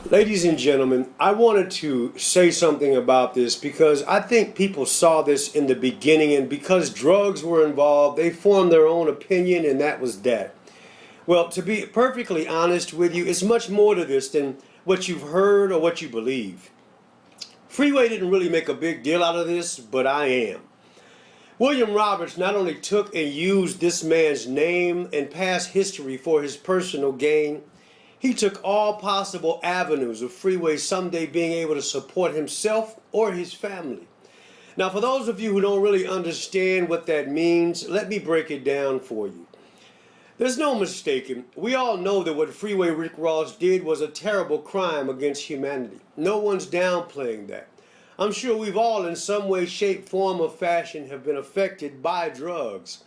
Ladies and gentlemen, I wanted to say something about this because I think people saw this in the beginning, and because drugs were involved, they formed their own opinion, and that was that. Well, to be perfectly honest with you, it's much more to this than what you've heard or what you believe. Freeway didn't really make a big deal out of this, but I am. William Roberts not only took and used this man's name and past history for his personal gain, he took all possible avenues of Freeway someday being able to support himself or his family. Now, for those of you who don't really understand what that means, let me break it down for you. There's no mistaking. We all know that what Freeway Rick Ross did was a terrible crime against humanity. No one's downplaying that. I'm sure we've all in some way, shape, form, or fashion have been affected by drugs.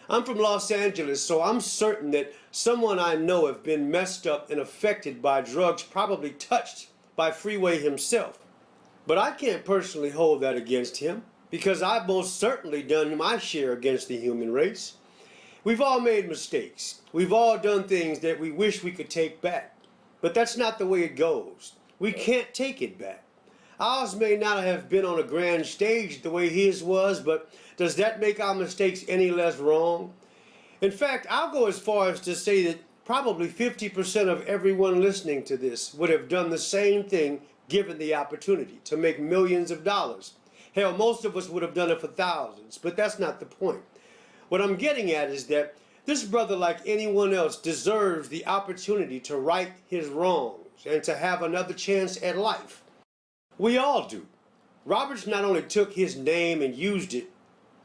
I'm from Los Angeles, so I'm certain that someone I know have been messed up and affected by drugs, probably touched by Freeway himself. But I can't personally hold that against him, because I've most certainly done my share against the human race. We've all made mistakes. We've all done things that we wish we could take back. But that's not the way it goes. We can't take it back. Ours may not have been on a grand stage the way his was, but does that make our mistakes any less wrong? In fact, I'll go as far as to say that probably 50% of everyone listening to this would have done the same thing given the opportunity to make millions of dollars. Hell, most of us would have done it for thousands, but that's not the point. What I'm getting at is that this brother, like anyone else, deserves the opportunity to right his wrongs and to have another chance at life. We all do. Roberts not only took his name and used it,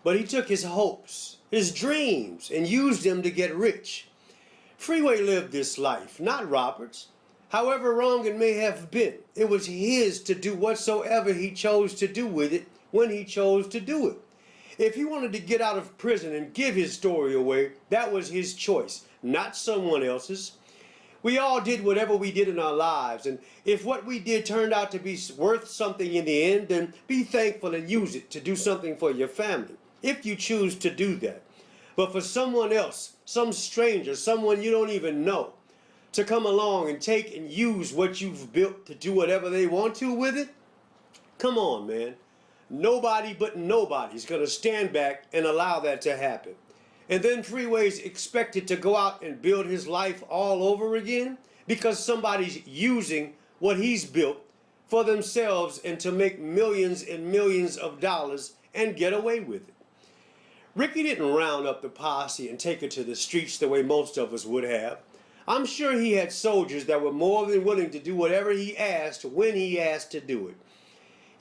but he took his hopes, his dreams, and used them to get rich. Freeway lived this life, not Roberts. However wrong it may have been, it was his to do whatsoever he chose to do with it when he chose to do it. If he wanted to get out of prison and give his story away, that was his choice, not someone else's. We all did whatever we did in our lives, and if what we did turned out to be worth something in the end, then be thankful and use it to do something for your family, if you choose to do that. But for someone else, some stranger, someone you don't even know, to come along and take and use what you've built to do whatever they want to with it, come on, man. Nobody but nobody's going to stand back and allow that to happen. And then Freeway's expected to go out and build his life all over again because somebody's using what he's built for themselves and to make millions and millions of dollars and get away with it. Ricky didn't round up the posse and take it to the streets the way most of us would have. I'm sure he had soldiers that were more than willing to do whatever he asked when he asked to do it.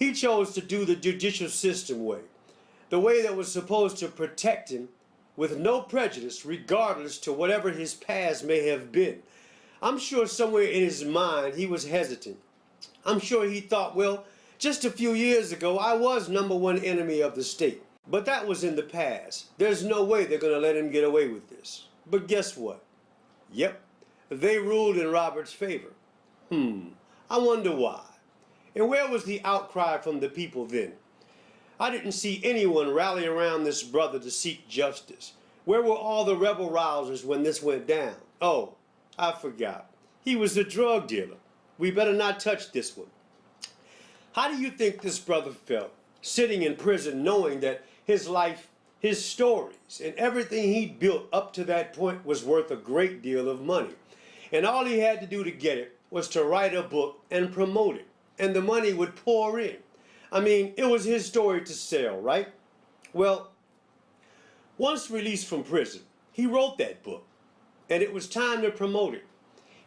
He chose to do the judicial system way, the way that was supposed to protect him with no prejudice, regardless to whatever his past may have been. I'm sure somewhere in his mind he was hesitant. I'm sure he thought, well, just a few years ago I was #1 enemy of the state. But that was in the past. There's no way they're going to let him get away with this. But guess what? Yep, they ruled in Robert's favor. I wonder why. And where was the outcry from the people then? I didn't see anyone rally around this brother to seek justice. Where were all the rebel rousers when this went down? Oh, I forgot. He was a drug dealer. We better not touch this one. How do you think this brother felt, sitting in prison knowing that his life, his stories, and everything he'd built up to that point was worth a great deal of money? And all he had to do to get it was to write a book and promote it, and the money would pour in. I mean, it was his story to sell, right? Well, once released from prison, he wrote that book, and it was time to promote it.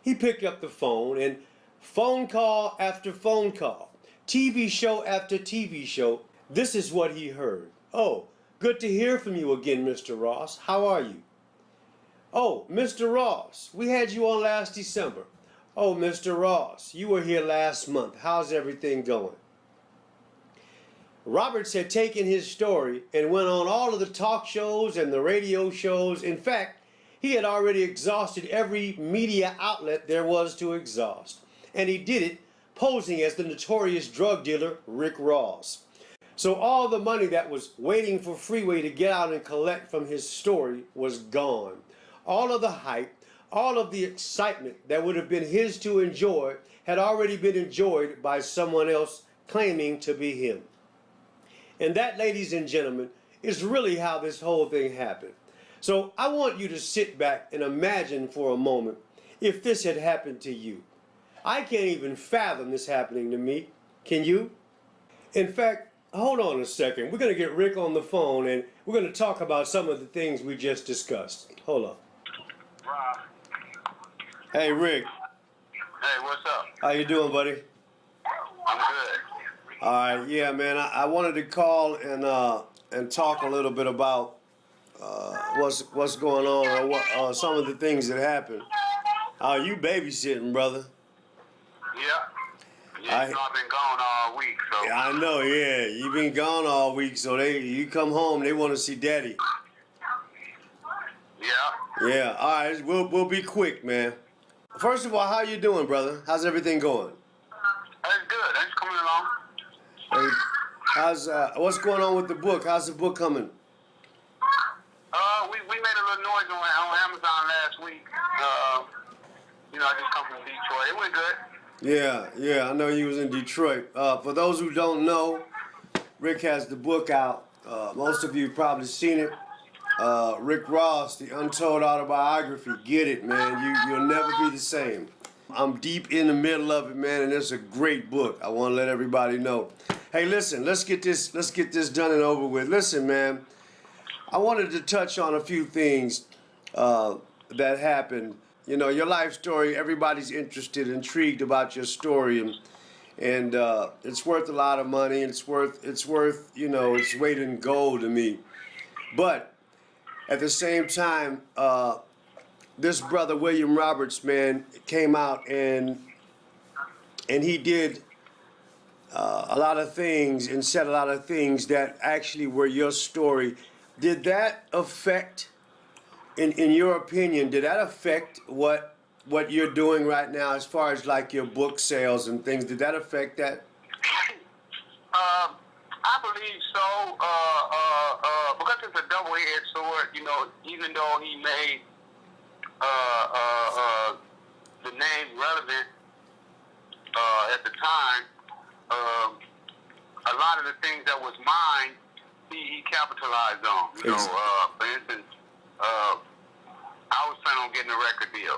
He picked up the phone, and phone call after phone call, TV show after TV show, this is what he heard. Oh, good to hear from you again, Mr. Ross. How are you? Oh, Mr. Ross, we had you on last December. Oh, Mr. Ross, you were here last month. How's everything going? Roberts had taken his story and went on all of the talk shows and the radio shows. In fact, he had already exhausted every media outlet there was to exhaust. And he did it posing as the notorious drug dealer Rick Ross. So all the money that was waiting for Freeway to get out and collect from his story was gone. All of the hype, all of the excitement that would have been his to enjoy had already been enjoyed by someone else claiming to be him. And that, ladies and gentlemen, is really how this whole thing happened. So I want you to sit back and imagine for a moment if this had happened to you. I can't even fathom this happening to me. Can you? In fact, hold on a second. We're going to get Rick on the phone and we're going to talk about some of the things we just discussed. Hold on. Rob. Hey, Rick. Hey, what's up? How you doing, buddy? I'm good. All right, yeah, man. I wanted to call and talk a little bit about what's going on or what some of the things that happened. You babysitting, brother? Yeah. Yeah, I've been gone all week, so. Yeah, I know. Yeah, you've been gone all week, so you come home, they want to see Daddy. Yeah. Yeah. All right, we'll be quick, man. First of all, how you doing, brother? How's everything going? That's good. That's coming along. Hey, what's going on with the book? How's the book coming? We made a little noise on Amazon last week. I just come from Detroit. It went good. Yeah, I know you was in Detroit. For those who don't know, Rick has the book out. Most of you have probably seen it. Rick Ross, The Untold Autobiography. Get it, man. You'll never be the same. I'm deep in the middle of it, man, and it's a great book. I want to let everybody know. Hey, listen, let's get this done and over with. Listen, man, I wanted to touch on a few things that happened. You know, your life story, everybody's interested, intrigued about your story, and it's worth a lot of money. It's worth its weight in gold to me. But at the same time, this brother William Roberts, man, came out and he did a lot of things and said a lot of things that actually were your story. Did that affect? In your opinion, did that affect what you're doing right now as far as like your book sales and things? Did that affect that? I believe so. Because it's a double-edged sword. Even though he made the name relevant at the time, a lot of the things that was mine, he capitalized on. For instance. I was planning on getting a record deal.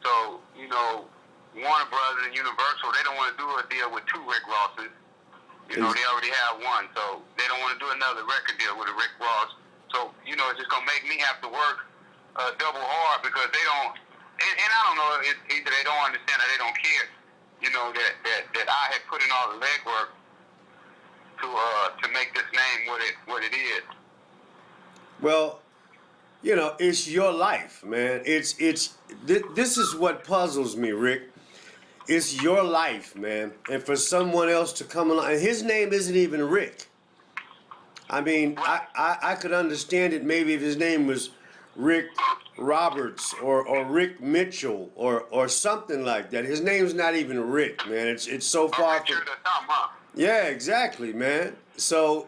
So, Warner Brothers and Universal, they don't want to do a deal with two Rick Rosses. They already have one. So they don't want to do another record deal with a Rick Ross. So, it's just going to make me have to work double hard because they don't, and I don't know, either they don't understand or they don't care, that I had put in all the legwork to make this name what it is. Well, it's your life, man. This is what puzzles me, Rick. It's your life, man. And for someone else to come along, and his name isn't even Rick. I mean, I could understand it maybe if his name was Rick Roberts or Rick Mitchell or something like that. His name's not even Rick, man. It's so far from. Yeah, exactly, man. So,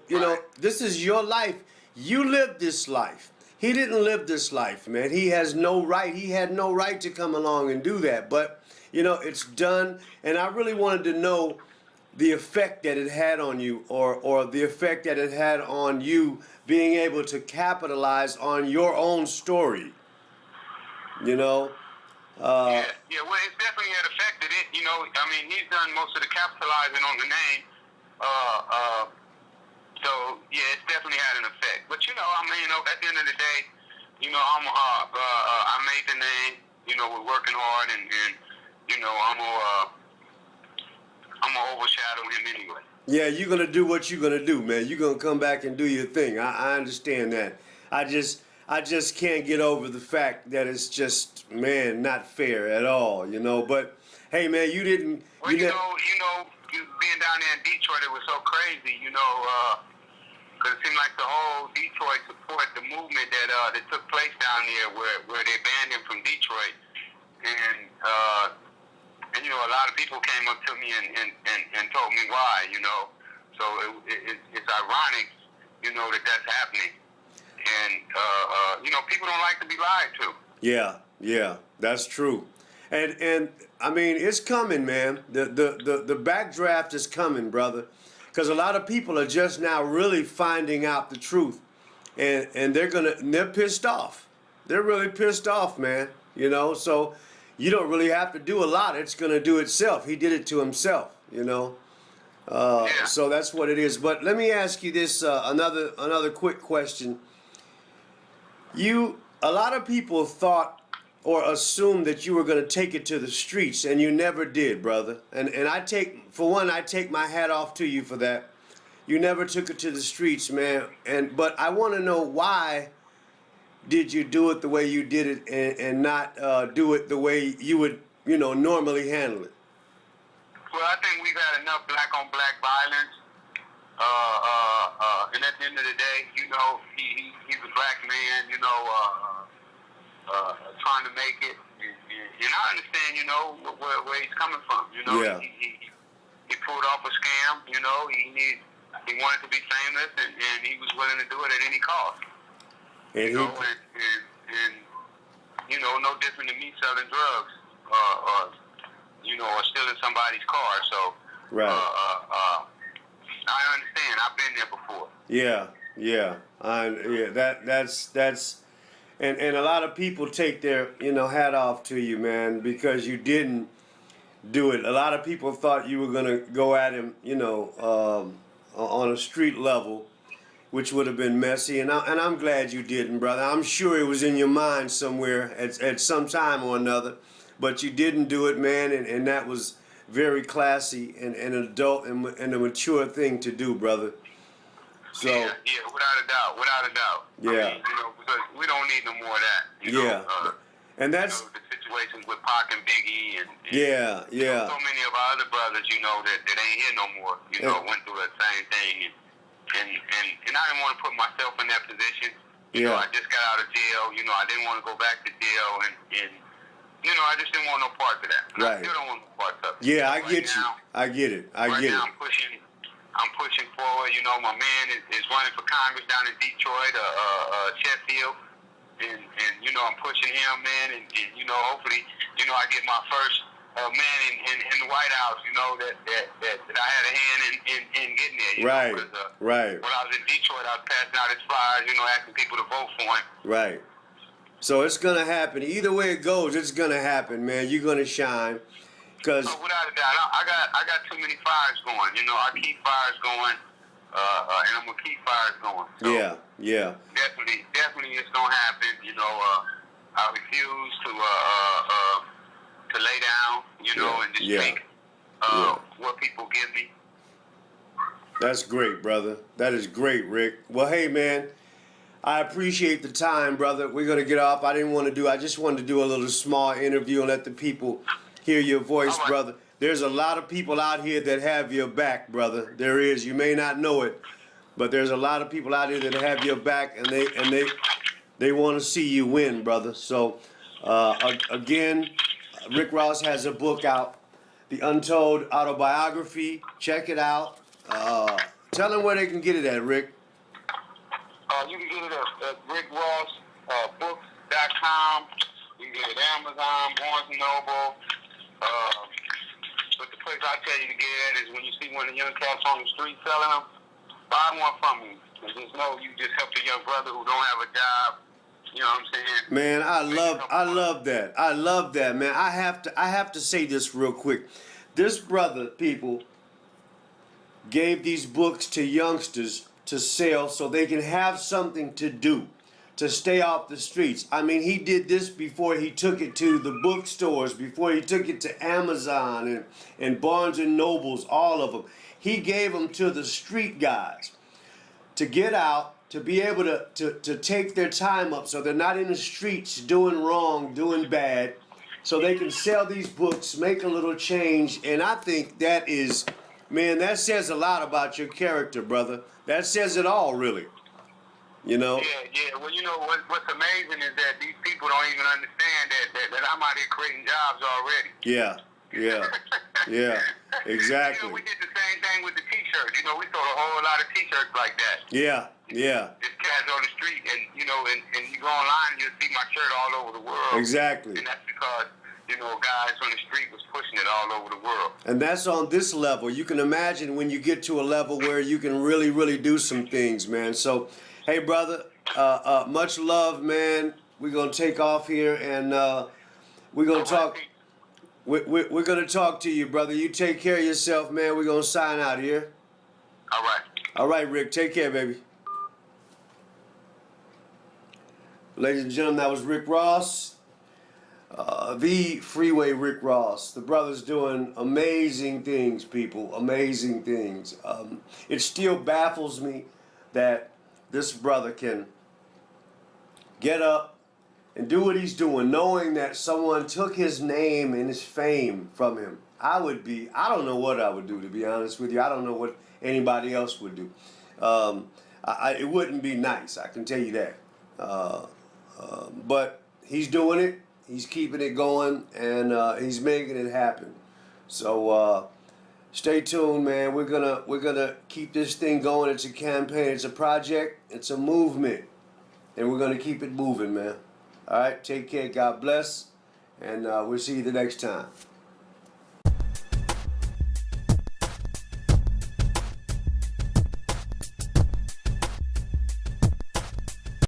this is your life. You lived this life. He didn't live this life, man. He has no right. He had no right to come along and do that. But, it's done. And I really wanted to know the effect that it had on you or the effect that it had on you being able to capitalize on your own story. Yeah, well, it definitely had affected it. He's done most of the capitalizing on the name. So yeah, it's definitely had an effect. But at the end of the day, I made the name. We're working hard, and I'm gonna overshadow him anyway. Yeah, you're gonna do what you're gonna do, man. You're gonna come back and do your thing. I understand that. I just can't get over the fact that it's just, man, not fair at all. But hey, man, you didn't. Well, being down there in Detroit, it was so crazy. Because it seemed like the whole Detroit supported the movement that took place down there where they banned him from Detroit. And a lot of people came up to me and told me why, So it's ironic, that's happening. And, people don't like to be lied to. Yeah, Yeah, that's true. And I mean, it's coming, man. The backdraft is coming, brother. Because a lot of people are just now really finding out the truth. And they're pissed off. They're really pissed off, man. You know, so you don't really have to do a lot. It's gonna do itself. He did it to himself, you know. Yeah. So that's what it is. But let me ask you this another quick question. A lot of people thought or assumed that you were going to take it to the streets, and you never did, brother. And I take my hat off to you for that. You never took it to the streets, man. But I want to know, why did you do it the way you did it, and not do it the way you would, normally handle it? Well, I think we've had enough black on black violence. And at the end of the day, he's a black man, trying to make it. And I understand, where he's coming from. Yeah. He pulled off a scam. He wanted to be famous, and he was willing to do it at any cost. And No different than me selling drugs, or stealing somebody's car. So, right. I understand. I've been there before. That's and a lot of people take their hat off to you, man, because you didn't do it. A lot of people thought you were gonna go at him, on a street level, which would have been messy. And I'm glad you didn't, brother. I'm sure it was in your mind somewhere at some time or another, but you didn't do it, man, and that was very classy and an adult and a mature thing to do, brother. So yeah, without a doubt. Yeah. Because we don't need no more of that. And that's the situations with Pac and Biggie and yeah. So many of our other brothers, that ain't here no more. Went through that same thing, and I didn't want to put myself in that position. I just got out of jail. I didn't want to go back to jail, and I just didn't want no part of that. And Right. I still don't want no part of it. Yeah, I Right get you. now, I get it. Right now, I'm pushing forward. My man is running for Congress down in Detroit, Sheffield, and I'm pushing him, man, and hopefully, I get my first man in the White House, that I had a hand in getting there. Right. When I was in Detroit, I was passing out his flyers, asking people to vote for him. Right. So it's gonna happen. Either way it goes, it's gonna happen, man. You're gonna shine, cause without a doubt, I got too many fires going. I keep fires going, and I'm gonna keep fires going. So yeah. Definitely, it's gonna happen. I refuse to lay down. And just take what people give me. That's great, brother. That is great, Rick. Well, hey, man. I appreciate the time, brother. We're going to get off. I just wanted to do a little small interview and let the people hear your voice, All right. brother. There's a lot of people out here that have your back, brother. There is. You may not know it, but there's a lot of people out here that have your back, and they want to see you win, brother. So, again, Rick Ross has a book out, The Untold Autobiography. Check it out. Tell them where they can get it at, Rick. You can get it at rickrossbooks.com. You can get it at Amazon, Barnes & Noble. But the place I tell you to get it is when you see one of the young cats on the street selling them, buy one from me. And just know you just helped a young brother who don't have a job. You know what I'm saying? Man, I love that. I love that, man. I have to say this real quick. This brother, people, gave these books to youngsters to sell so they can have something to do, to stay off the streets. I mean, he did this before he took it to the bookstores, before he took it to Amazon and Barnes and Nobles, all of them. He gave them to the street guys to get out, to be able to take their time up so they're not in the streets doing wrong, doing bad, so they can sell these books, make a little change. And I think that is, man, that says a lot about your character, brother. That says it all, really. Yeah. Well, what's amazing is that these people don't even understand that I'm out here creating jobs already. Yeah, exactly. We did the same thing with the T-shirts. We sold a whole lot of T-shirts like that. Yeah. Just cats on the street, and know, and you go online and you see my shirt all over the world. Exactly. And that's because, you know, guys on the street was pushing it all over the world. And that's on this level. You can imagine when you get to a level where you can really, really do some things, man. So, hey, brother, much love, man. We're going to take off here, and we're going to talk. We're going to talk to you, brother. You take care of yourself, man. We're going to sign out here. All right. All right, Rick. Take care, baby. Ladies and gentlemen, that was Rick Ross. The Freeway Rick Ross. The brother's doing amazing things, people. Amazing things. It still baffles me that this brother can get up and do what he's doing, knowing that someone took his name and his fame from him. I don't know what I would do, to be honest with you. I don't know what anybody else would do. It wouldn't be nice, I can tell you that. But he's doing it. He's keeping it going, and he's making it happen. So stay tuned, man. We're gonna keep this thing going. It's a campaign. It's a project. It's a movement, and we're gonna keep it moving, man. All right. Take care. God bless, and we'll see you the next time.